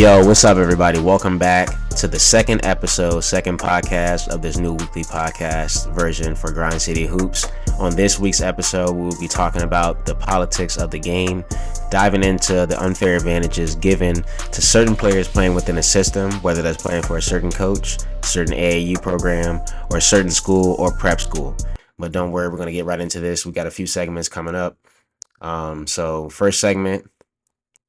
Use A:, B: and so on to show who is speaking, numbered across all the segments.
A: Yo, what's up, everybody? Welcome back to the second podcast of this new weekly podcast version for Grind City Hoops. On this week's episode, we will be talking about the politics of the game, diving into the unfair advantages given to certain players playing within a system, whether that's playing for a certain coach, certain AAU program, or a certain school or prep school. But don't worry, we're going to get right into this. We got a few segments coming up. So first segment,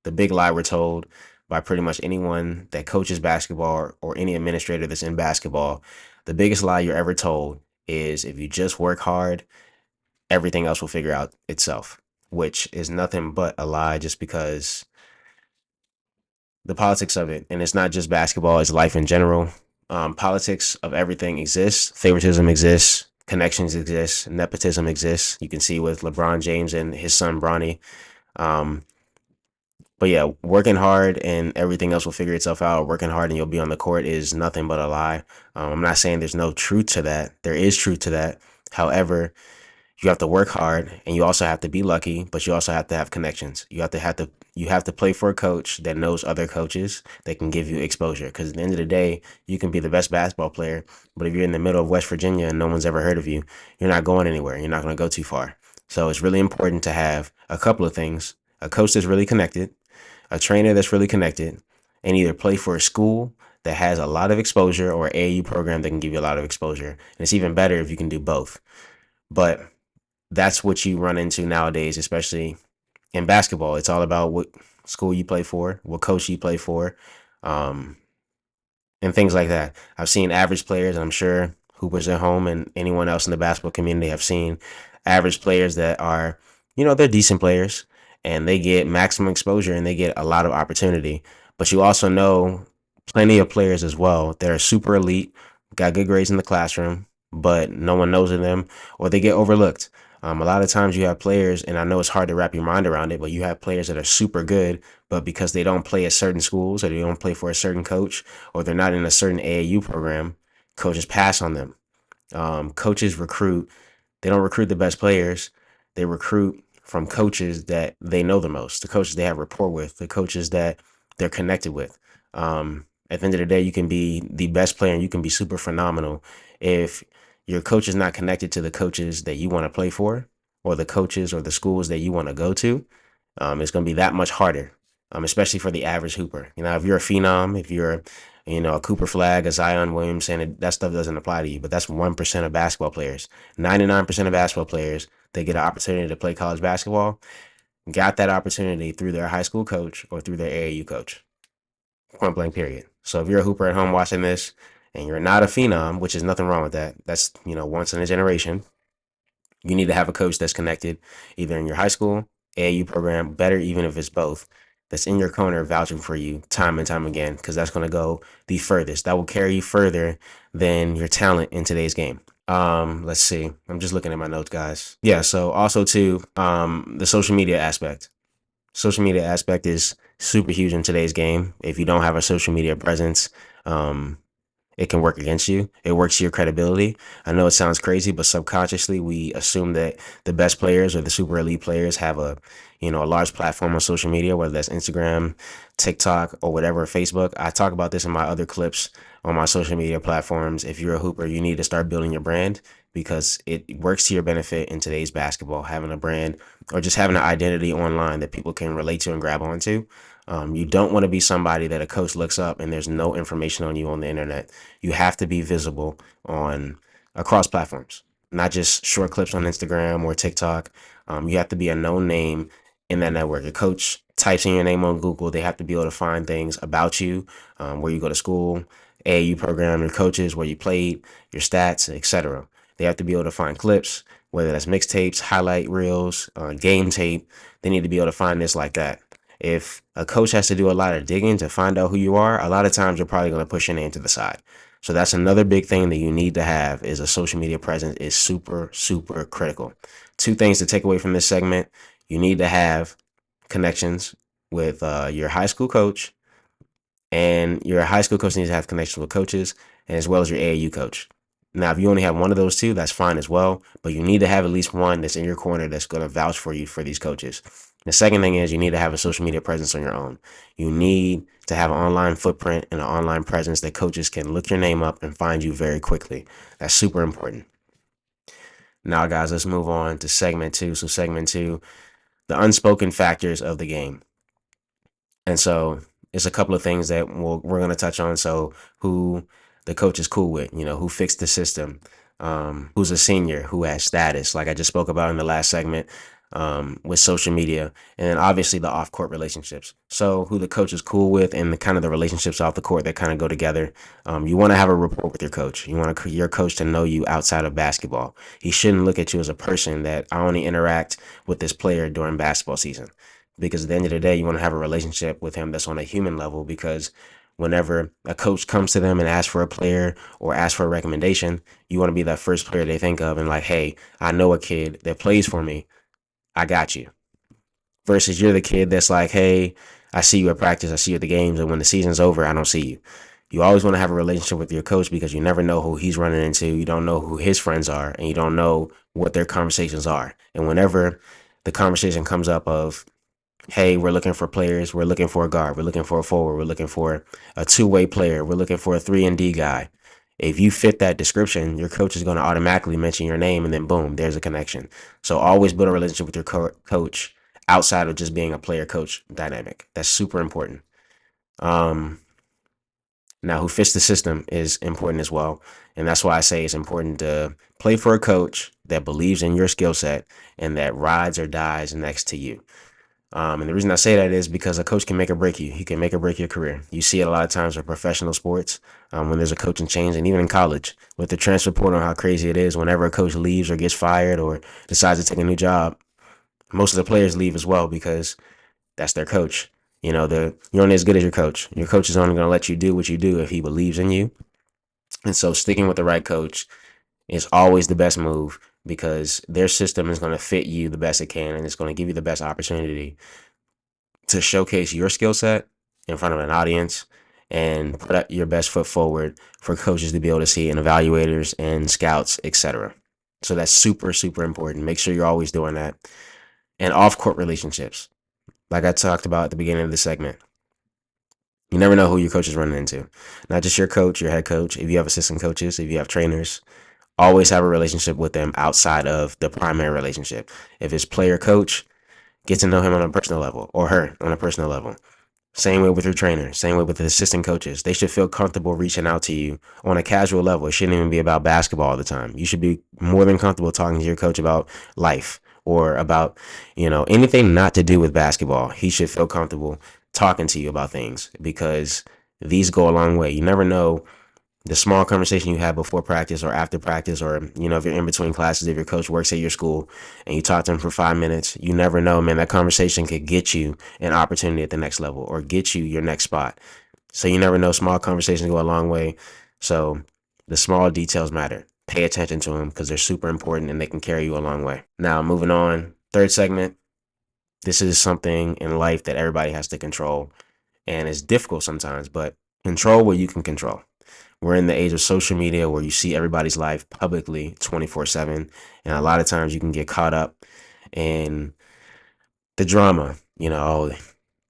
A: the big lie we're told by pretty much anyone that coaches basketball or any administrator that's in basketball. The biggest lie you're ever told is if you just work hard, everything else will figure out itself, which is nothing but a lie, just because the politics of it, and it's not just basketball, it's life in general. Politics of everything exists. Favoritism exists. Connections exist. Nepotism exists. You can see with LeBron James and his son Bronny. But yeah, working hard and everything else will figure itself out. Working hard and you'll be on the court is nothing but a lie. I'm not saying there's no truth to that. There is truth to that. However, you have to work hard and you also have to be lucky, but you also have to have connections. You have to play for a coach that knows other coaches that can give you exposure. Because at the end of the day, you can be the best basketball player, but if you're in the middle of West Virginia and no one's ever heard of you, you're not going anywhere. You're not going to go too far. So it's really important to have a couple of things: a coach that's really connected, a trainer that's really connected, and either play for a school that has a lot of exposure or an AAU program that can give you a lot of exposure. And it's even better if you can do both. But that's what you run into nowadays, especially in basketball. It's all about what school you play for, what coach you play for, and things like that. I've seen average players, and I'm sure hoopers at home and anyone else in the basketball community have seen average players that are, they're decent players, and they get maximum exposure and they get a lot of opportunity. But you also know plenty of players as well that are super elite, got good grades in the classroom, but no one knows of them, or they get overlooked. A lot of times you have players, and I know it's hard to wrap your mind around it, but you have players that are super good, but because they don't play at certain schools, or they don't play for a certain coach, or they're not in a certain AAU program, coaches pass on them. Coaches recruit. They don't recruit the best players. They recruit from coaches that they know the most, the coaches they have rapport with, the coaches that they're connected with. At the end of the day, you can be the best player and you can be super phenomenal. If your coach is not connected to the coaches that you want to play for, or the coaches or the schools that you want to go to, it's going to be that much harder, especially for the average hooper. If you're a phenom, if you're, a Cooper Flag, a Zion Williamson, that stuff doesn't apply to you. But that's 1% of basketball players. 99% of basketball players, they get an opportunity to play college basketball, got that opportunity through their high school coach or through their AAU coach. Point blank, period. So if you're a hooper at home watching this and you're not a phenom, which is nothing wrong with that, that's, once in a generation, you need to have a coach that's connected either in your high school, AAU program, better even if it's both, that's in your corner vouching for you time and time again, because that's going to go the furthest. That will carry you further than your talent in today's game. Let's see. I'm just looking at my notes, guys. Yeah, so also too, the social media aspect. Social media aspect is super huge in today's game. If you don't have a social media presence, it can work against you. It works your credibility. I know it sounds crazy, but subconsciously we assume that the best players or the super elite players have a large platform on social media, whether that's Instagram, TikTok, or whatever, Facebook. I talk about this in my other clips on my social media platforms. If you're a hooper, you need to start building your brand because it works to your benefit in today's basketball, having a brand or just having an identity online that people can relate to and grab onto. You don't want to be somebody that a coach looks up and there's no information on you on the internet. You have to be visible across platforms, not just short clips on Instagram or TikTok. You have to be a known name in that network. A coach types in your name on Google, they have to be able to find things about you, where you go to school, AAU program, your coaches, where you played, your stats, etc. They have to be able to find clips, whether that's mixtapes, highlight reels, game tape. They need to be able to find this like that. If a coach has to do a lot of digging to find out who you are, a lot of times you're probably going to push your name to the side. So that's another big thing that you need to have is a social media presence is super, super critical. Two things to take away from this segment. You need to have connections with your high school coach, and your high school coach needs to have connections with coaches and as well as your AAU coach. Now, if you only have one of those two, that's fine as well, but you need to have at least one that's in your corner that's going to vouch for you for these coaches. The second thing is you need to have a social media presence on your own. You need to have an online footprint and an online presence that coaches can look your name up and find you very quickly. That's super important. Now, guys, let's move on to segment two. So, segment two, the unspoken factors of the game. And so it's a couple of things that we're going to touch on. So who the coach is cool with, who fixed the system, who's a senior, who has status, like I just spoke about in the last segment, with social media, and then obviously the off court relationships. So who the coach is cool with and the kind of the relationships off the court that kind of go together. You want to have a rapport with your coach. You want your coach to know you outside of basketball. He shouldn't look at you as a person that I only interact with this player during basketball season, because at the end of the day, you want to have a relationship with him that's on a human level, because whenever a coach comes to them and asks for a player or asks for a recommendation, you want to be that first player they think of and like, hey, I know a kid that plays for me. I got you. Versus you're the kid that's like, hey, I see you at practice, I see you at the games, and when the season's over, I don't see you. You always want to have a relationship with your coach because you never know who he's running into. You don't know who his friends are, and you don't know what their conversations are. And whenever the conversation comes up of, hey, we're looking for players, we're looking for a guard, we're looking for a forward, we're looking for a two-way player, we're looking for a 3-and-D guy. If you fit that description, your coach is going to automatically mention your name, and then boom, there's a connection. So always build a relationship with your coach outside of just being a player-coach dynamic. That's super important. Um, Now, who fits the system is important as well, and that's why I say it's important to play for a coach that believes in your skill set and that rides or dies next to you. And the reason I say that is because a coach can make or break you. He can make or break your career. You see it a lot of times in professional sports, when there's a coaching change, and even in college with the transfer portal, how crazy it is. Whenever a coach leaves or gets fired or decides to take a new job, most of the players leave as well because that's their coach. You're only as good as your coach. Your coach is only going to let you do what you do if he believes in you. And so sticking with the right coach is always the best move, because their system is going to fit you the best it can, and it's going to give you the best opportunity to showcase your skill set in front of an audience and put your best foot forward for coaches to be able to see, and evaluators and scouts, etc. So that's super, super important. Make sure you're always doing that. And off-court relationships, like I talked about at the beginning of the segment. You never know who your coach is running into. Not just your coach, your head coach. If you have assistant coaches, if you have trainers, always have a relationship with them outside of the primary relationship. If it's player coach, get to know him on a personal level, or her on a personal level. Same way with your trainer, same way with the assistant coaches. They should feel comfortable reaching out to you on a casual level. It shouldn't even be about basketball all the time. You should be more than comfortable talking to your coach about life or about, anything not to do with basketball. He should feel comfortable talking to you about things, because these go a long way. You never know the small conversation you have before practice or after practice, or if you're in between classes, if your coach works at your school and you talk to him for 5 minutes, you never know, man, that conversation could get you an opportunity at the next level or get you your next spot. So you never know. Small conversations go a long way. So the small details matter. Pay attention to them because they're super important and they can carry you a long way. Now, moving on, third segment. This is something in life that everybody has to control, and it's difficult sometimes, but control what you can control. We're in the age of social media where you see everybody's life publicly 24/7. And a lot of times you can get caught up in the drama. Oh,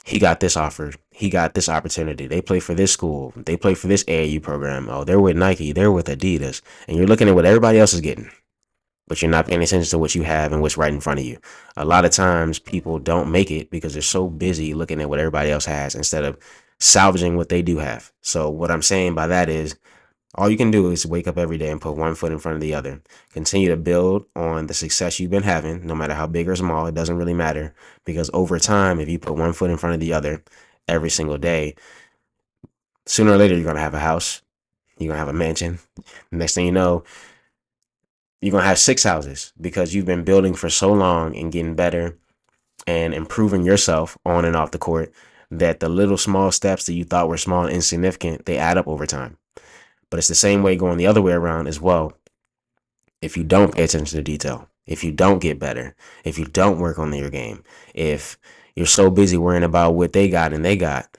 A: he got this offer. He got this opportunity. They play for this school. They play for this AAU program. Oh, they're with Nike. They're with Adidas. And you're looking at what everybody else is getting, but you're not paying attention to what you have and what's right in front of you. A lot of times people don't make it because they're so busy looking at what everybody else has instead of salvaging what they do have. So what I'm saying by that is, all you can do is wake up every day and put one foot in front of the other. Continue to build on the success you've been having, no matter how big or small. It doesn't really matter, because over time, if you put one foot in front of the other every single day, sooner or later, you're going to have a house. You're going to have a mansion. Next thing you know, you're going to have 6 houses, because you've been building for so long and getting better and improving yourself on and off the court, that the little small steps that you thought were small and insignificant, they add up over time. But it's the same way going the other way around as well. If you don't pay attention to detail, if you don't get better, if you don't work on your game, if you're so busy worrying about what they got and they got,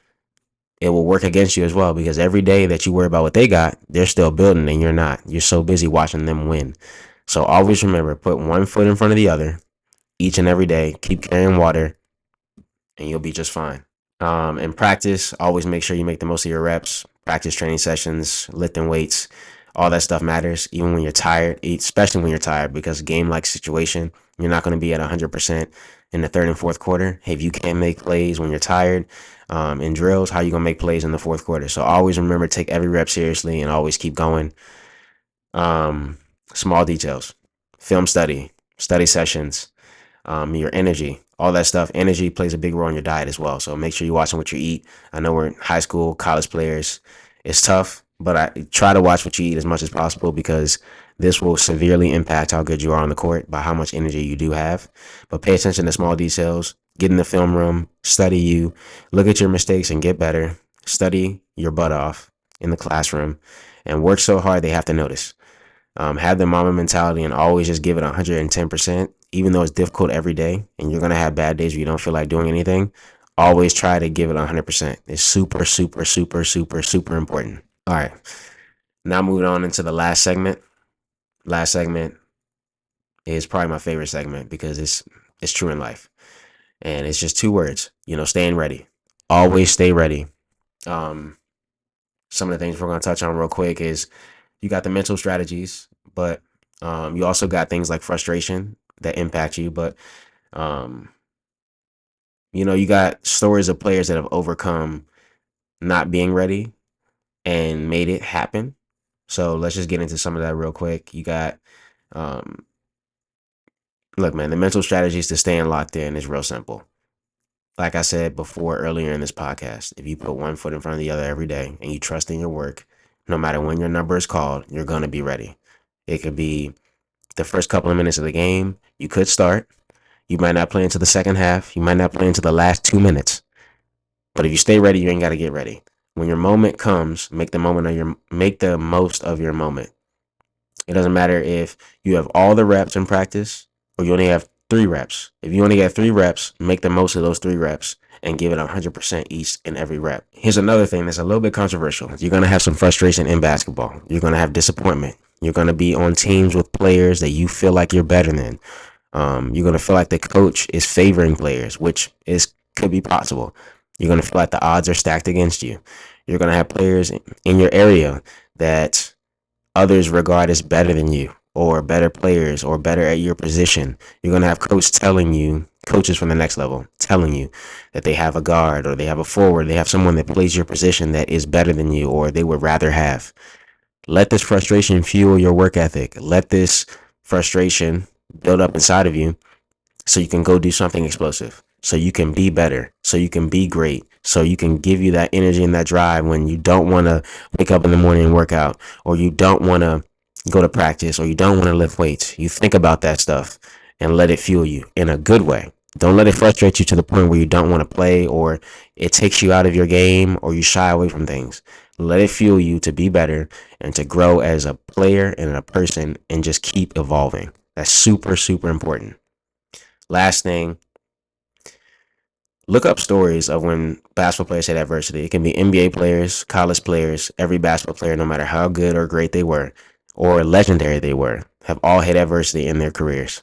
A: it will work against you as well, because every day that you worry about what they got, they're still building and you're not. You're so busy watching them win. So always remember, put one foot in front of the other each and every day. Keep carrying water. and you'll be just fine. In practice, always make sure you make the most of your reps, practice training sessions, lifting weights, all that stuff matters, even when you're tired, especially when you're tired, because game like situation, you're not going to be at 100% in the third and fourth quarter. Hey, if you can't make plays when you're tired in drills, how are you going to make plays in the fourth quarter? So always remember, take every rep seriously and always keep going. Um, Small details, film study, study sessions, your energy, all that stuff. Energy plays a big role in your diet as well. So make sure you're watching what you eat. I know we're high school, college players. It's tough, but I try to watch what you eat as much as possible because this will severely impact how good you are on the court by how much energy you do have. But pay attention to small details. Get in the film room, study you, look at your mistakes and get better. Study your butt off in the classroom and work so hard they have to notice. Have the mama mentality and always just give it 110%, even though it's difficult every day and you're going to have bad days where you don't feel like doing anything. Always try to give it 100%. It's super, super, super, super, super important. All right. Now moving on into the last segment. Last segment is probably my favorite segment because it's true in life. And it's just two words, staying ready. Always stay ready. Um, some of the things we're going to touch on real quick is you got the mental strategies, but you also got things like frustration that impact you. But um, you got stories of players that have overcome not being ready and made it happen. So let's just get into some of that real quick. You got, um, look, man, the mental strategies to staying locked in is real simple. Like I said before earlier in this podcast, if you put one foot in front of the other every day and you trust in your work, no matter when your number is called, you're going to be ready. It could be the first couple of minutes of the game. You could start. You might not play into the second half. You might not play into the last 2 minutes. But if you stay ready, you ain't got to get ready. When your moment comes, make the most of your moment. It doesn't matter if you have all the reps in practice or you only have 3 reps. If you only got 3 reps, make the most of those 3 reps and give it 100% each and every rep. Here's another thing that's a little bit controversial. You're going to have some frustration in basketball. You're going to have disappointment. You're going to be on teams with players that you feel like you're better than. You're going to feel like the coach is favoring players, which could be possible. You're going to feel like the odds are stacked against you. You're going to have players in your area that others regard as better than you or better players or better at your position. You're going to have coaches from the next level telling you that they have a guard or they have a forward, they have someone that plays your position that is better than you or they would rather have. Let this frustration fuel your work ethic. Let this frustration build up inside of you so you can go do something explosive, so you can be better, so you can be great, so you can give you that energy and that drive when you don't want to wake up in the morning and work out, or you don't want to go to practice, or you don't want to lift weights. You think about that stuff and let it fuel you in a good way. Don't let it frustrate you to the point where you don't want to play or it takes you out of your game or you shy away from things. Let it fuel you to be better and to grow as a player and a person and just keep evolving. That's super, super important. Last thing, look up stories of when basketball players had adversity. It can be NBA players, college players, every basketball player, no matter how good or great they were or legendary they were, have all had adversity in their careers.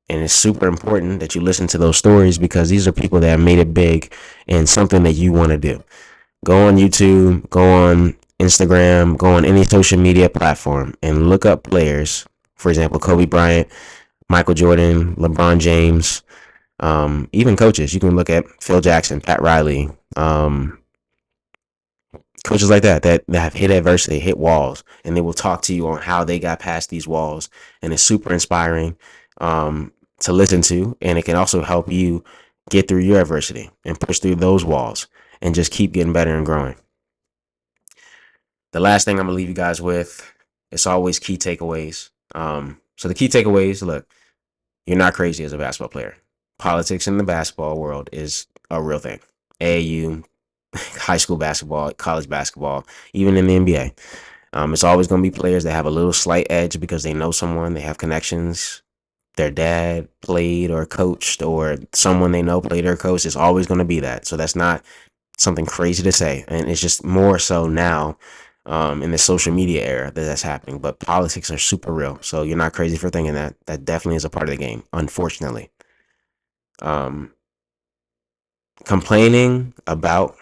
A: And it's super important that you listen to those stories because these are people that have made it big and something that you want to do. Go on YouTube, go on Instagram, go on any social media platform and look up players. For example, Kobe Bryant, Michael Jordan, LeBron James, even coaches. You can look at Phil Jackson, Pat Riley, coaches like that have hit adversity, hit walls, and they will talk to you on how they got past these walls. And it's super inspiring to listen to, and it can also help you get through your adversity and push through those walls and just keep getting better and growing. The last thing I'm gonna leave you guys with, it's always key takeaways. So the key takeaways, look, you're not crazy as a basketball player. Politics in the basketball world is a real thing. AAU, high school basketball, college basketball, even in the NBA. It's always going to be players that have a little slight edge because they know someone, they have connections. Their dad played or coached, or someone they know played or coached. It's always going to be that. So that's not something crazy to say. And it's just more so now in the social media era that's happening. But politics are super real. So you're not crazy for thinking that. That definitely is a part of the game, unfortunately. Um, Complaining about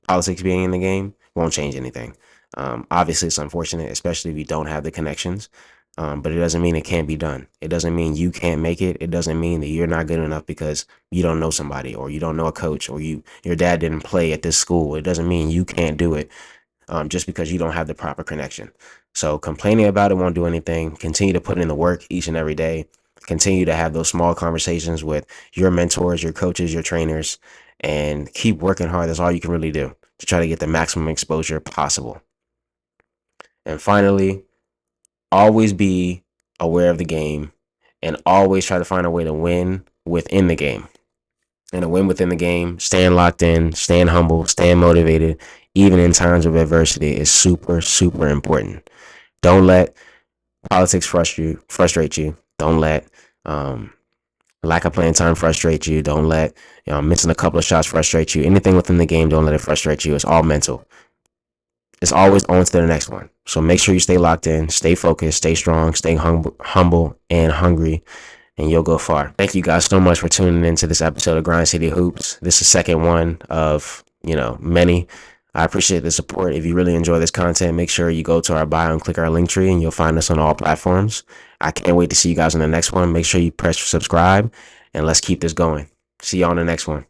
A: politics being in the game won't change anything. Obviously, it's unfortunate, especially if you don't have the connections. But it doesn't mean it can't be done. It doesn't mean you can't make it. It doesn't mean that you're not good enough because you don't know somebody or you don't know a coach or your dad didn't play at this school. It doesn't mean you can't do it just because you don't have the proper connection. So complaining about it won't do anything. Continue to put in the work each and every day. Continue to have those small conversations with your mentors, your coaches, your trainers, and keep working hard. That's all you can really do to try to get the maximum exposure possible. And finally, always be aware of the game and always try to find a way to win within the game. And a win within the game, staying locked in, staying humble, staying motivated, even in times of adversity is super, super important. Don't let politics frustrate you. Don't let lack of playing time frustrate you. Don't let missing a couple of shots frustrate you. Anything within the game, don't let it frustrate you. It's all mental. It's always on to the next one. So make sure you stay locked in, stay focused, stay strong, stay humble and hungry, and you'll go far. Thank you guys so much for tuning into this episode of Grind City Hoops. This is the second one of, many. I appreciate the support. If you really enjoy this content, make sure you go to our bio and click our link tree and you'll find us on all platforms. I can't wait to see you guys in the next one. Make sure you press subscribe and let's keep this going. See you on the next one.